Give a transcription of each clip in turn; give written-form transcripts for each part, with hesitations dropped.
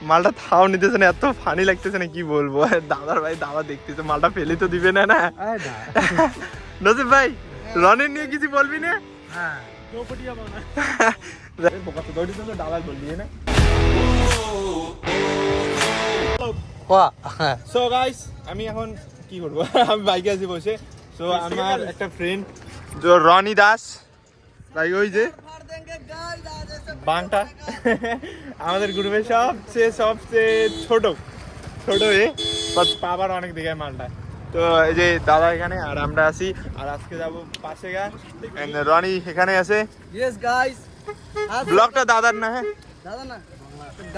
মালটা থাও নিতেছে না, এত ফানি লাগতেছে না কি বলবো। দাদার ভাই দাদা দেখতেছে মালটা ফেলে তো দিবে না। নসিব ভাই রনের নিয়ে কিছু বলবি না? হ্যাঁ দাদা বলবি না। সো গাইস আমি এখন কি করবো, আমি বাইকে আছি বসে। সো আমার একটা ফ্রেন্ড রনি দাস ভাই, ওই যে বাংটা আমাদের গ্রুপের সবচেয়ে ছোট পাবার অনেক দিকে মালটা। তো এই যে দাদা এখানে আর আমরা আছি, আর আজকে যাবো পাশে গা, রনি এখানে আছে। ইয়েস গাইস, ব্লগটা দাদার না? হ্যাঁ দাদা না,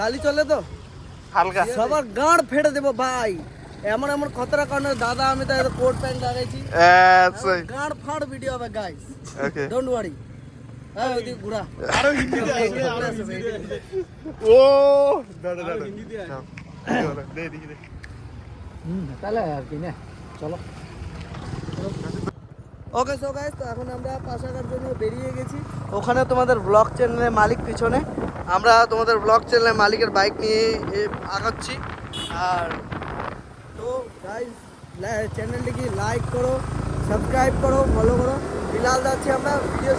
গালি চলে তো হালকা, সবার গাঁড় ফেটে দেবো ভাই। এমন এমন খতরা কারণে দাদা আমি তো কোট প্যান্ট লাগাইছি, গাঁড় ফাড় ভিডিও হবে গাইস, ওকে ডোন্ট ওয়ারি। হ্যাঁ ওইদিকে ঘুরা আরো হিন্দি ও দাদা দে দেখি দে। তাহলে আর কি না, চলো। ওকে সো গাইস, তো এখন আমরা পাশাঘাট জন্য বেরিয়ে গেছি। ওখানে তোমাদের ব্লগ চ্যানেলের মালিক পিছনে, আমরা তোমাদের ব্লগ চ্যানেলের মালিকের বাইক নিয়ে আগাচ্ছি। আর তো গাইস চ্যানেলটিকে লাইক করো, সাবস্ক্রাইব করো, ফলো করো। ফিলহাল যাচ্ছি আমরা ভিডিও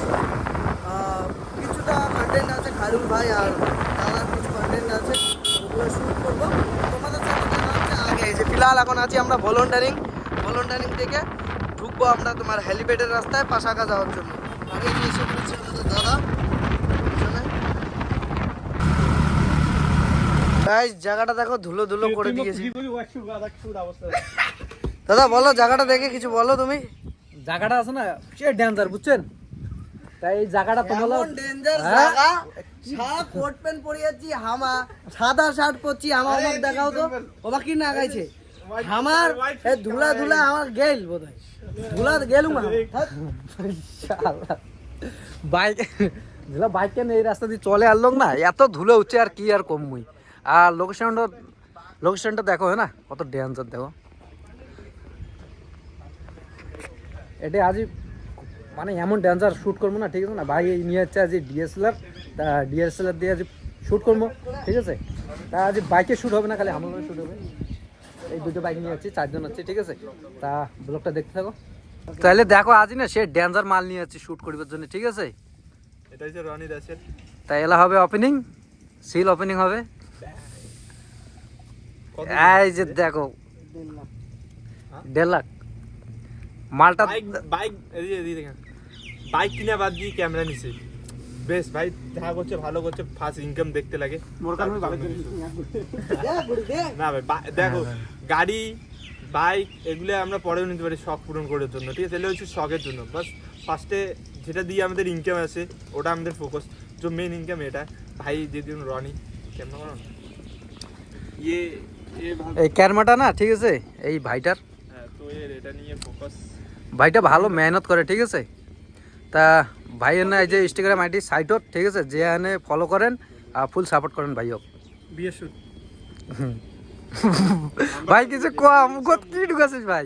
কিছুটা কন্টেন্ট আছে, খায়রুল ভাই আর দাদার কিছু কন্টেন্ট আছে, ওগুলো শ্যুট করবো তোমাদের সাথে দেখা হচ্ছে আগে। এই যে ফিলহাল এখন আছি আমরা ভলেন্টারিং থেকে ঢুকবো আমরা তোমার হেলিপ্যাডের রাস্তায় পাশাকা যাওয়ার জন্য। আগে এসে পড়ছে আমাদের দাদা গাইস, জায়গাটা দেখো ধুলো ধুলো করে দিয়েছি। দাদা বলো জায়গাটা দেখে কিছু বলো তুমি। জায়গাটা আছে না সে ডেঞ্জার, বুঝছেন? তাই এই জায়গাটা তো বলো ডেঞ্জার জায়গা। সাদা কোট প্যান্ট পরে যাচ্ছি, হামা সাদা শার্ট পরছি, আমার দেখাও তো বাবা কি না গাইছে আমার ধুলা ধুলা আমার গেল বোধহয়, ধুলা গেলুম বাইক ধুলা বাইক কেন এই রাস্তা দিয়ে চলে আর লোক না এত ধুলো উঠছে আর কি আর কমই। আর লোকেশনটা দেখো, হ্যাঁ না কত ডেঞ্জার দেখো। এটা আজই মানে এমন ডেঞ্জার শ্যুট করবো না, ঠিক আছে না ভাই? এই নিয়ে যাচ্ছে আজ ডিএসএলআর দিয়ে আজ শ্যুট করবো, ঠিক আছে? তা আজ বাইকে শ্যুট হবে না, খালি আমার শ্যুট হবে। এই দুটো বাইক নিয়ে যাচ্ছি, 4 জন আছে, ঠিক আছে? তা ব্লগটা দেখতে থাকো। তাহলে দেখো আজই না সে ডেঞ্জার মাল নিয়ে যাচ্ছি শ্যুট করিবার জন্য, ঠিক আছে? এটা হচ্ছে রনি দাসের। তাই এলা হবে ওপেনিং, সিল ওপেনিং হবে। এই যে দেখো 1.5 লাখ মালটা। বাইক কিনা বাদ দিয়ে ক্যামেরা নিছে, বেশ ভাই দেখা করছে, ভালো করছে, ফার্স্ট ইনকাম দেখতে লাগে না ভাই। দেখো গাড়ি বাইক এগুলো আমরা পরেও নিতে পারি শখ পূরণ করার জন্য, ঠিক আছে? তাহলে হচ্ছে শখের জন্য বাস। ফার্স্টে যেটা দিয়ে আমাদের ইনকাম আছে ওটা আমাদের ফোকাস, যে মেন ইনকাম এটা। ভাই যেদিন রনি ক্যামেরা করো এই ক্যামেরাটা না, ঠিক আছে? এই ভাইটার, হ্যাঁ, তো এটা নিয়ে ফোকাস। ভাইটা ভালো মেহনত করে, ঠিক আছে? তা ভাইয়ের না এই যে ইনস্টাগ্রাম আইডি সাইটত, ঠিক আছে? যে এনে ফলো করেন আর ফুল সাপোর্ট করেন ভাই হোক। বিয়ে শুট ভাই কিছু কম মুখত কি ঢুকাছিস ভাই?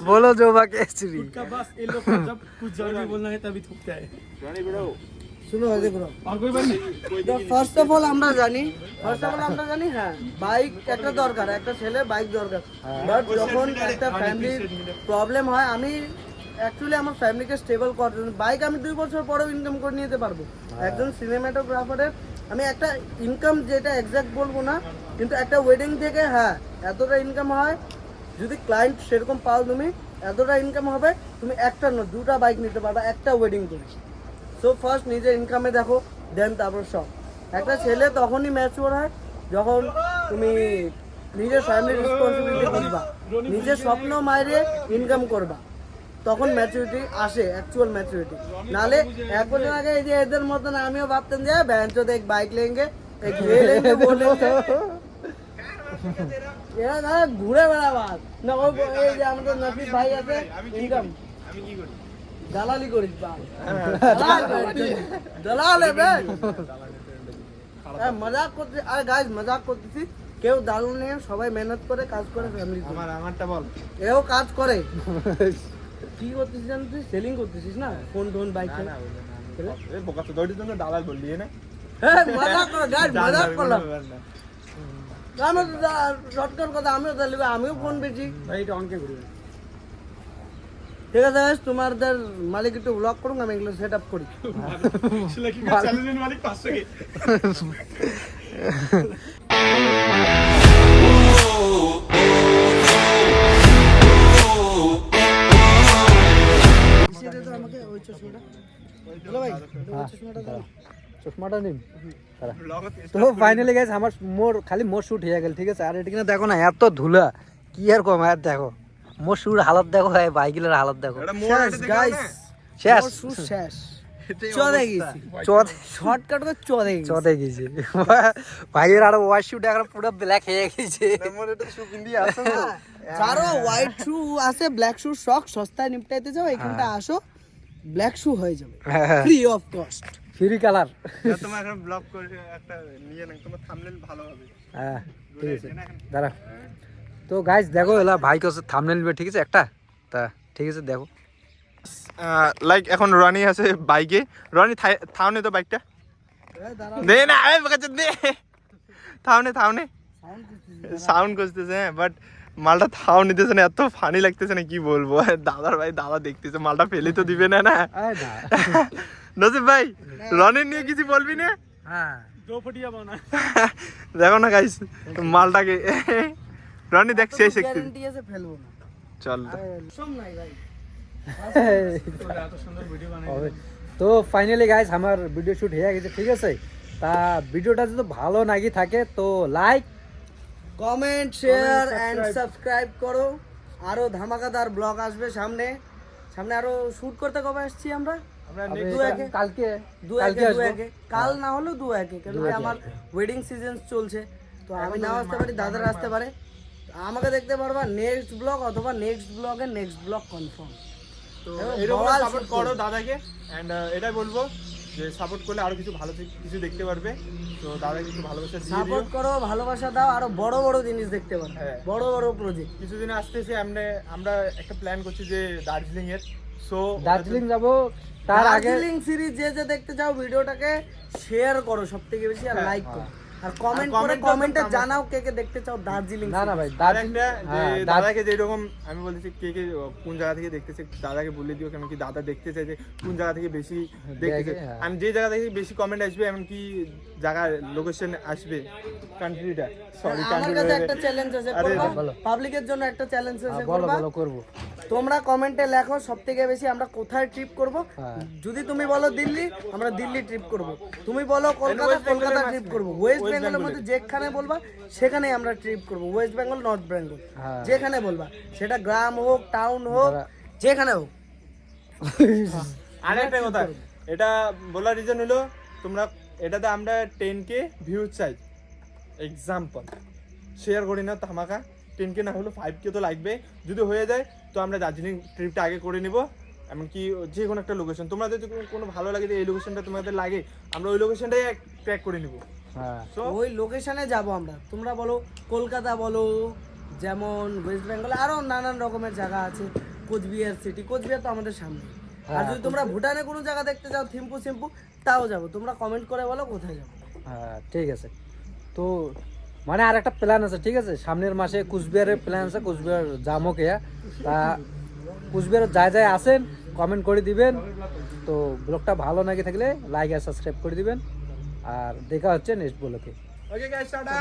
बोलो Joba Kesari first of all আমরা জানি হ্যাঁ বাইক একটা দরকার, একটা ছেলে বাইক দরকার। বাট যখন একটা ফ্যামিলির প্রবলেম হয়, আমি অ্যাকচুয়ালি আমার ফ্যামিলিকে স্টেবল করার জন্য বাইক আমি 2 বছর পরেও ইনকাম করে নিতে পারবো। একজন সিনেমাটোগ্রাফারের আমি একটা ইনকাম যেটা এক্সাক্ট বলবো না, কিন্তু একটা ওয়েডিং থেকে হ্যাঁ এতটা ইনকাম হয়। যদি ক্লায়েন্ট সেরকম পাও তুমি, এতটা ইনকাম হবে, তুমি একটা না 2টা বাইক নিতে পারবা একটা ওয়েডিং করে। সো ফার্স্ট নিজের ইনকামে দেখো, দেন তারপর সব। একটা ছেলে তখনই ম্যাচিওর হয় যখন তুমি নিজের ফ্যামিলির রেসপন্সিবিলিটি বুঝবা, নিজের স্বপ্ন মাইরে ইনকাম করবা, তখন ম্যাচুরিটি আসে, অ্যাকচুয়াল ম্যাচুরিটি। নালে 1 বছর আগে এই যে এদের মতন আমিও ভাবতাম যে ভ্যানচো দেখ বাইক লেঙ্গে এরা না ঘুরে বেড়াবার না। এই যে আমাদের নসিব ভাই আছে, ইনকাম দালালি করিস দালাল মজাক করতে। আরে গাইস মজাক করতেছি, কেউ দালাল নেই, সবাই মেহনত করে কাজ করে ফ্যামিলি। আমারটা বল, এও কাজ করে। কি করতেছিস জানো তুই? সেলিং করতেছিস না ফোন টোন বাইক? দালাল বললি না হ্যাঁ মজাক করো গাইস, মজাক করলাম। আমি শর্টকাট কথা, আমিও চালিয়ে আমিও ফোন বেশি। ভাই এটা অনকে করি ঠিক আছে guys, তোমাদের মালিক একটু ব্লগ করুন, আমি এগুলো সেট আপ করি। চ্যালেঞ্জের মালিক 500 কে আমাকে ওই চশমাটা বলো ভাই, ওই চশমাটা দাও। চশমাটা নিন তো ফাইনালি গাইস আমার খালি মোর শুট হয়ে গেল, ঠিক আছে। আর এটা কিনা দেখো না এত ধুলা, কি আর কম আর দেখো মোর শুট হালত দেখো, এই বাইকের হালত দেখো এটা মোড় শেষ গাইস, শেষ শেষ চলে গেছি, চোদ শর্টকাট করে চলে গেছি। চদে গেছে ভাইয়ের আর ওয়াশ শুট এখন পুরো ব্ল্যাক হয়ে গেছে। মোর এটা শু পিন্দি আসো না যারো হোয়াইট শু আছে, ব্ল্যাক শু শখ সস্তায় নিপটাইতে যাও, এখানটা আসো, ব্ল্যাক শু হয়ে যাবে free of cost, free colour. তোমার এখন ব্লগ করে একটা নিয়ে নাও, তোমার থাম্বনেল ভালো হবে। হ্যাঁ ঠিক আছে দাঁড়া। তো গাইস দেখো এলা ভাই কাছে থাম্বনেল নেবে, ঠিক আছে একটা, তা ঠিক আছে দেখো। লাইক এখন রনি আছে বাইকে, রনি থাউনে তো বাইকটা দে না, এই বকাচ্ছে দে, থাউনে সাউন্ড করতেছে, হ্যাঁ বাট মালটা থাও নিতেছে না, এত ফানি লাগতেছে না কি বলবো। দাদার ভাই দাদা দেখতেছে, মালটা ফেলে তো দিবে না। না নসিব ভাই রনির নিয়ে কিছু বলবি না? হ্যাঁ দেখো না গাইস মালটাকে, রনি দেখ শেষ একটু গ্যারান্টি আছে ফেলবো না, চল সব নাই ভাই। হবে। তো ফাইনালি গাইস আমার ভিডিও শুট হয়ে গেছে, ঠিক আছে। তা ভিডিওটা যদি ভালো নাকি থাকে তো like comment share and subscribe করো। আরো ধামাকাদার ব্লগ আসবে সামনে, আরো শুট করতে কবে আসছি আমরা? কালকে দু কালকে আসবো। একে কাল না হলেও দু একে, কারণ আমার ওয়েডিং সিজন চলছে, তো আমি নাও আসতে পারি, দাদারা আসতে পারে, আমাকে দেখতে পারবা নেক্সট ব্লগ, অথবা নেক্সট ব্লগ কনফার্ম। তো এরকম সাপোর্ট করো দাদাকে, এন্ড এটাই বলবো যে সাপোর্ট করলে আরো কিছু ভালো কিছু দেখতে পারবে। তো দাদাকে একটু ভালোবাসা দিয়ে দিও, সাপোর্ট করো, ভালোবাসা দাও, আরো বড় বড় জিনিস দেখতে পারবে, হ্যাঁ। বড় বড় প্রজেক্ট। কিছুদিন আসতেছে, আমরা একটা প্ল্যান করছি যে দার্জিলিং এর, সো দার্জিলিং যাবো, তার আগে দার্জিলিং সিরিজ যে দেখতে চাও ভিডিওটাকে শেয়ার করো সবথেকে বেশি, আর লাইক করো, আর কমেন্ট করে কমেন্টে জানাও কে কে দেখতে চাও দার্জিলিং। না না ভাই আর দার্জিলিং একটা যে দাদাকে যেরকম আমি বলতেছি কে কে কোন জায়গা থেকে দেখতেছে, দাদাকে বলে দিও, কেন কি দাদা দেখতে চাই যে কোন জায়গা থেকে বেশি দেখতেছে, হ্যাঁ। আমি যে জায়গা থেকে বেশি কমেন্ট আসবে, এমনকি জায়গার লোকেশন আসবে, কান্ট্রিটা সরি আমার কাছে একটা চ্যালেঞ্জ আছে, আরে করবা পাবলিকের জন্য একটা চ্যালেঞ্জ আছে, বলো করবা? বলো করবো। তোমরা কমেন্টে লেখো সবথেকে বেশি আমরা কোথায় ট্রিপ করব। হ্যাঁ। যদি তুমি বলো দিল্লি, আমরা দিল্লি ট্রিপ করব। তুমি বলো কলকাতা ট্রিপ করব। ওয়েস্ট বেঙ্গলের মধ্যে যেখানে বলবা সেখানেই আমরা ট্রিপ করব। ওয়েস্ট বেঙ্গল, নর্থ বেঙ্গল, হ্যাঁ। যেখানে বলবা, সেটা গ্রাম হোক, টাউন হোক, যেখানে হোক। আরেকটা কথা, এটা বলার রিজন হলো তোমরা এটাতে আমরা 10K ভিউজ চাই, এক্সাম্পল শেয়ার করি না ধামাকা, 10K না হলো 5K তো লাগবে। যদি হয়ে যায় তো আমরা দার্জিলিং ট্রিপটা আগে করে নিব, এমনকি যে কোনো একটা লোকেশন তোমাদের যদি কোনো ভালো লাগে যে এই লোকেশনটা তোমাদের লাগে, আমরা ওই লোকেশনটাই ট্র্যাক করে নিব। হ্যাঁ সো ওই লোকেশনে যাব আমরা। তোমরা বলো কলকাতা, বলো যেমন ওয়েস্ট বেঙ্গলে আরো নানান রকমের জায়গা আছে, কোচবিহার সিটি, কোচবিহার তো আমাদের সামনে। আর যদি তোমরা ভুটানে কোনো জায়গা দেখতে চাও, থিম্পু সিম্পু, তাও যাবো। তোমরা কমেন্ট করে বলো কোথায় যাবো। হ্যাঁ ঠিক আছে। তো মানে আর একটা প্ল্যান আছে, ঠিক আছে, সামনের মাসে কুচবিহারের প্ল্যান আছে, কুচবিহার যাবো কে। তা কুচবিহার যায় আসেন, কমেন্ট করে দিবেন। তো ব্লগটা ভালো নাকি থাকলে লাইক আর সাবস্ক্রাইব করে দিবেন, আর দেখা হচ্ছে নেক্সট ব্লগে। Okay guys tata.